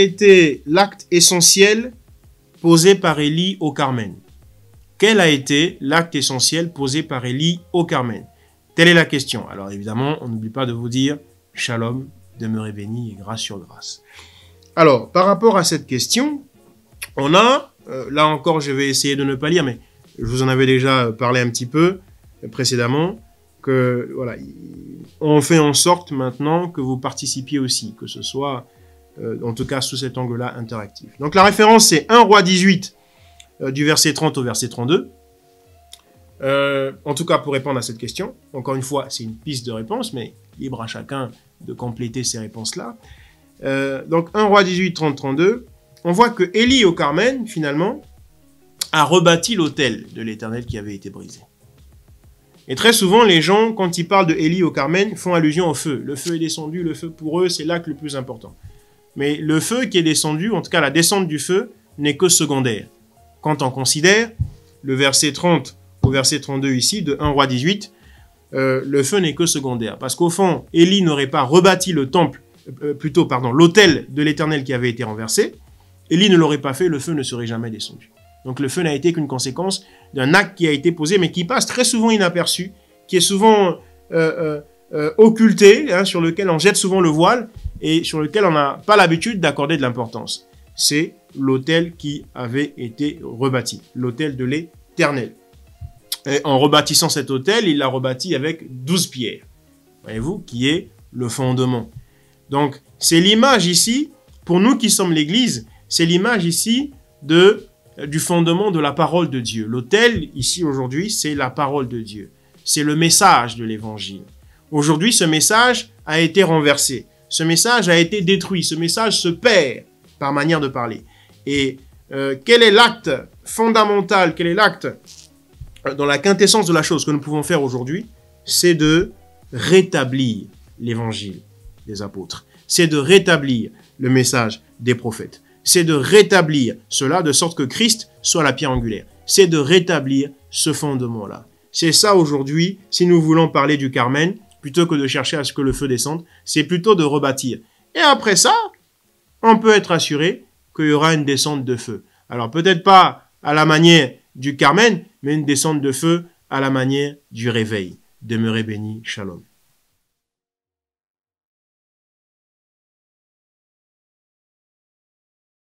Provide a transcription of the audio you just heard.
été l'acte essentiel posé par Élie au Carmel? Quel a été l'acte essentiel posé par Élie au Carmel? Telle est la question. Alors évidemment, on n'oublie pas de vous dire Shalom, demeurez bénis et grâce sur grâce. Alors, par rapport à cette question, on a, là encore je vais essayer de ne pas lire, mais je vous en avais déjà parlé un petit peu précédemment, que voilà, on fait en sorte maintenant que vous participiez aussi, que ce soit en tout cas sous cet angle-là interactif. Donc la référence c'est 1 Roi 18 du verset 30 au verset 32. En tout cas pour répondre à cette question, encore une fois c'est une piste de réponse, mais libre à chacun de compléter ces réponses-là. Donc 1 Roi 18, 30, 32, on voit que Élie au Carmel finalement a rebâti l'autel de l'Éternel qui avait été brisé. Et très souvent, les gens, quand ils parlent de Élie au Carmel, font allusion au feu. Le feu est descendu, le feu pour eux, c'est l'acte le plus important. Mais le feu qui est descendu, en tout cas la descente du feu, n'est que secondaire. Quand on considère le verset 30 au verset 32 ici, de 1 Roi 18, le feu n'est que secondaire. Parce qu'au fond, Élie n'aurait pas rebâti le temple, l'autel de l'Éternel qui avait été renversé. Élie ne l'aurait pas fait, le feu ne serait jamais descendu. Donc le feu n'a été qu'une conséquence d'un acte qui a été posé, mais qui passe très souvent inaperçu, qui est souvent occulté, hein, sur lequel on jette souvent le voile, et sur lequel on n'a pas l'habitude d'accorder de l'importance. C'est l'autel qui avait été rebâti, l'autel de l'Éternel. Et en rebâtissant cet autel, il l'a rebâti avec 12 pierres, voyez-vous, qui est le fondement. Donc c'est l'image ici, pour nous qui sommes l'Église, c'est l'image ici du fondement de la parole de Dieu. L'autel, ici, aujourd'hui, c'est la parole de Dieu. C'est le message de l'Évangile. Aujourd'hui, ce message a été renversé. Ce message a été détruit. Ce message se perd, par manière de parler. Et quel est l'acte fondamental, quel est l'acte dans la quintessence de la chose que nous pouvons faire aujourd'hui? C'est de rétablir l'Évangile des apôtres. C'est de rétablir le message des prophètes. C'est de rétablir cela de sorte que Christ soit la pierre angulaire. C'est de rétablir ce fondement-là. C'est ça aujourd'hui, si nous voulons parler du Carmel, plutôt que de chercher à ce que le feu descende, c'est plutôt de rebâtir. Et après ça, on peut être assuré qu'il y aura une descente de feu. Alors peut-être pas à la manière du Carmel, mais une descente de feu à la manière du réveil. Demeurez bénis, shalom.